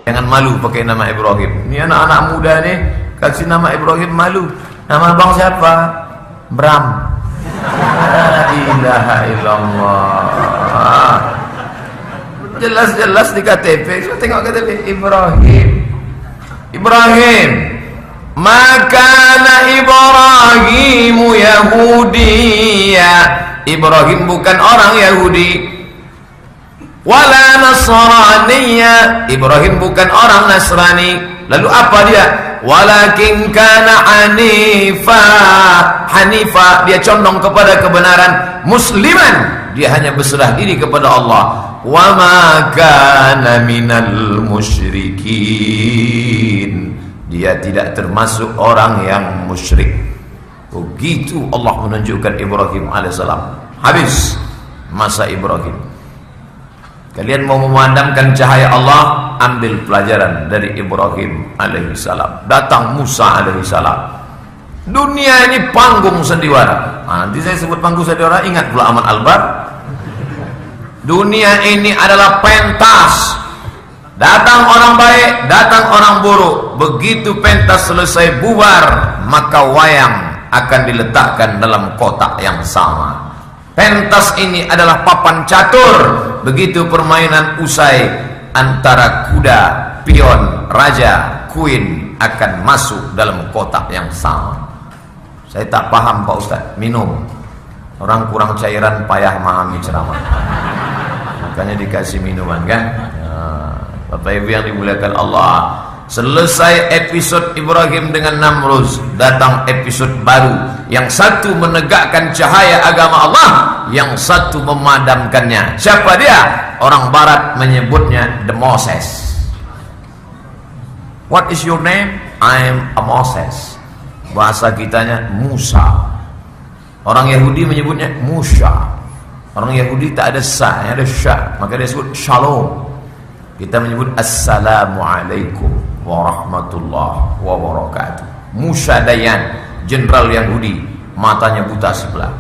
Jangan malu pakai nama Ibrahim. Ini anak-anak muda nih kasih nama Ibrahim malu. Nama abang siapa? Bram. La ilaha illallah. Jelas-jelas di KTP. Saya tengok KTP Ibrahim. Ibrahim. Makana Ibrahimu Yahudiya. Ibrahim bukan orang Yahudi. Wala Nasraniya. Ibrahim bukan orang Nasrani. Lalu apa dia? Walakin kana Hanifa, dia condong kepada kebenaran, musliman, dia hanya berserah diri kepada Allah. Wa ma kana minal musyrikin, dia tidak termasuk orang yang musyrik. Begitu Allah menunjukkan Ibrahim alaihissalam. Habis masa Ibrahim. Kalian mau memadamkan cahaya Allah, ambil pelajaran dari Ibrahim alaihissalam. Datang Musa alaihissalam. Dunia ini panggung sandiwara. Nanti saya sebut panggung sandiwara, ingat pula Ahmad Albar. Dunia ini adalah pentas. Datang orang baik, datang orang buruk. Begitu pentas selesai bubar, maka wayang akan diletakkan dalam kotak yang sama. Pentas ini adalah papan catur. Begitu permainan usai, antara kuda, pion, raja, queen akan masuk dalam kotak yang sama. Saya tak paham Pak Ustaz. Minum. Orang kurang cairan payah memahami ceramah. Makanya dikasih minuman kan. Bapak Ibu yang dimuliakan Allah, selesai episode Ibrahim dengan Namrud, datang episode baru. Yang satu menegakkan cahaya agama Allah, yang satu memadamkannya. Siapa dia? Orang barat menyebutnya the Moses. What is your name? I am a Moses. Bahasa kitanya Musa. Orang Yahudi menyebutnya Musa. Orang Yahudi tak ada sa, ada sya, maka dia sebut shalom. Kita menyebut assalamualaikum warahmatullahi wabarakatuh. Musa Dayan, jenderal Yahudi, matanya buta sebelah.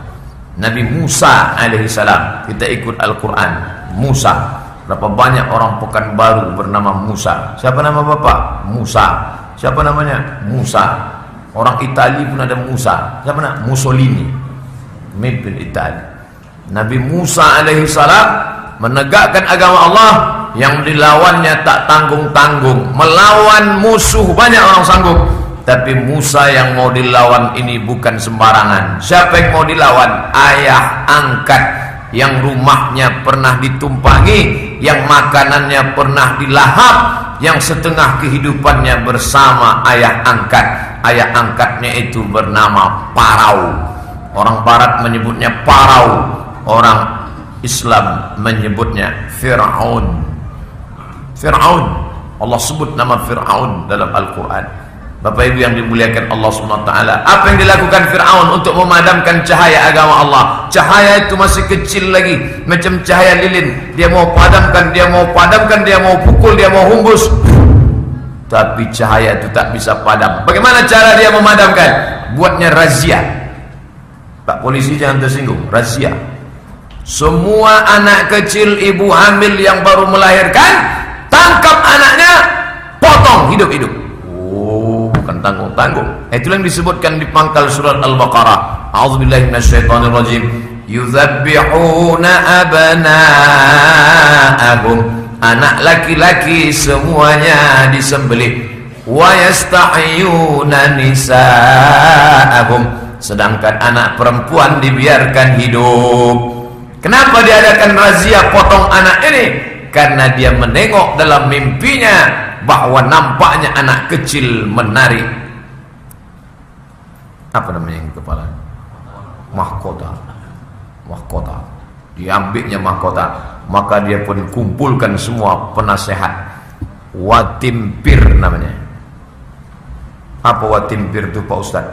Nabi Musa alaihissalam, kita ikut Al-Quran. Musa, berapa banyak orang Pekanbaru bernama Musa. Siapa nama bapak? Musa. Siapa namanya? Musa. Orang Itali pun ada Musa. Siapa nama? Mussolini, pemimpin Itali. Nabi Musa alaihissalam menegakkan agama Allah, yang dilawannya tak tanggung-tanggung. Melawan musuh banyak orang sanggup, tapi Musa yang mau dilawan ini bukan sembarangan. Siapa yang mau dilawan? Ayah angkat, yang rumahnya pernah ditumpangi, yang makanannya pernah dilahap, yang setengah kehidupannya bersama ayah angkat. Ayah angkatnya itu bernama Parau. Orang barat menyebutnya Parau, orang Islam menyebutnya Fir'aun. Fir'aun, Allah sebut nama Fir'aun dalam Al-Quran. Bapak Ibu yang dimuliakan Allah SWT, apa yang dilakukan Fir'aun untuk memadamkan cahaya agama Allah? Cahaya itu masih kecil lagi, macam cahaya lilin. Dia mau padamkan, dia mau padamkan, dia mau pukul, dia mau humbus, tapi cahaya itu tak bisa padam. Bagaimana cara dia memadamkan? Buatnya razia. Pak polisi jangan tersinggung. Razia. Semua anak kecil ibu hamil yang baru melahirkan, tangkap anaknya, potong hidup-hidup. Oh, bukan tanggung-tanggung. Itulah yang disebutkan di pangkal surat Al-Baqarah. A'udzubillahi minasyaitonirrajim. Yudzabbihuna abna'ahum, anak laki-laki semuanya disembelih. Wa yastahyuna nisa'ahum, sedangkan anak perempuan dibiarkan hidup. Kenapa diadakan razia potong anak ini? Karena dia menengok dalam mimpinya bahwa nampaknya anak kecil menari, apa namanya yang di kepala? Mahkota. Mahkota. Diambilnya mahkota. Maka dia pun kumpulkan semua penasehat. Watimpir namanya. Apa watimpir itu Pak Ustaz?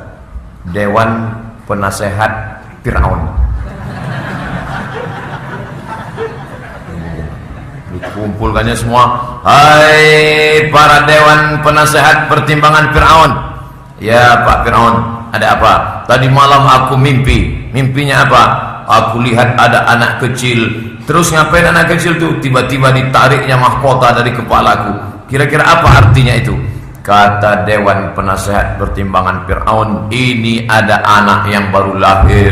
Dewan Penasehat Fir'aun. Dikumpulkannya semua. Hai para dewan penasehat pertimbangan Fir'aun. Ya Pak Fir'aun, ada apa? Tadi malam aku mimpi. Mimpinya apa? Aku lihat ada anak kecil. Terus ngapain anak kecil itu? Tiba-tiba ditariknya mahkota dari kepalaku. Kira-kira apa artinya itu? Kata Dewan Penasehat Pertimbangan Fir'aun, ini ada anak yang baru lahir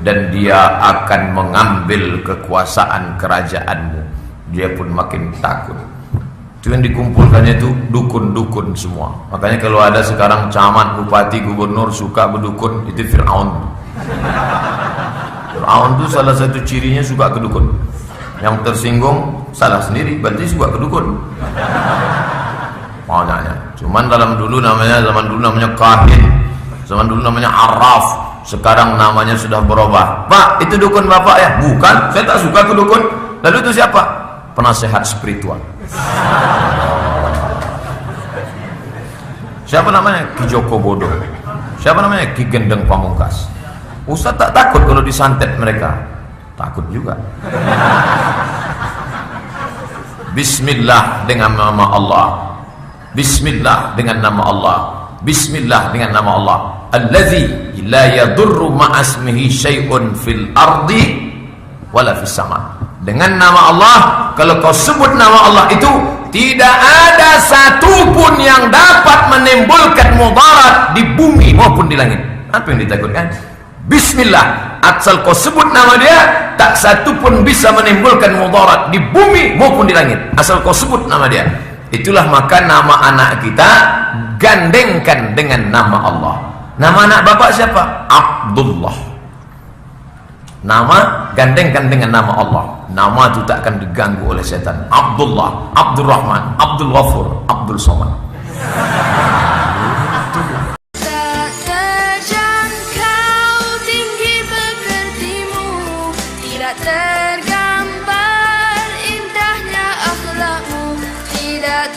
dan dia akan mengambil kekuasaan kerajaanmu. Dia pun makin takut. Itu yang dikumpulkannya itu dukun-dukun semua. Makanya kalau ada sekarang camat, bupati, gubernur suka berdukun, itu Fir'aun. Fir'aun itu salah satu cirinya suka ke dukun. Yang tersinggung salah sendiri, berarti suka ke dukun. Makanya, cuman zaman dulu namanya kahin, zaman dulu namanya arraf, sekarang namanya sudah berubah. Pak, itu dukun bapak ya? Bukan, saya tak suka ke dukun. Lalu itu siapa? Penasehat spiritual. Siapa namanya? Ki Joko Bodo. Siapa namanya? Ki Gendeng Pamungkas. Ustaz tak takut kalau disantet mereka? Takut juga. Bismillah dengan nama Allah. Bismillah dengan nama Allah. Bismillah dengan nama Allah. Allazi la yadurru ma'asmihi syai'un fil ardi wala fis sama. Dengan nama Allah, kalau kau sebut nama Allah itu, tidak ada satupun yang dapat menimbulkan mudarat di bumi maupun di langit. Apa yang ditakutkan? Bismillah, asal kau sebut nama dia, tak satupun bisa menimbulkan mudarat di bumi maupun di langit. Asal kau sebut nama dia. Itulah maka nama anak kita gandengkan dengan nama Allah. Nama anak bapak siapa? Abdullah. Nama gandengkan dengan nama Allah. Nama itu tak akan diganggu oleh setan. Abdullah, Abdul Rahman, Abdul Ghafur, Abdul Somad. Tak terjangkau tinggi pekertimu, tidak tergambar indahnya akhlakmu, tidak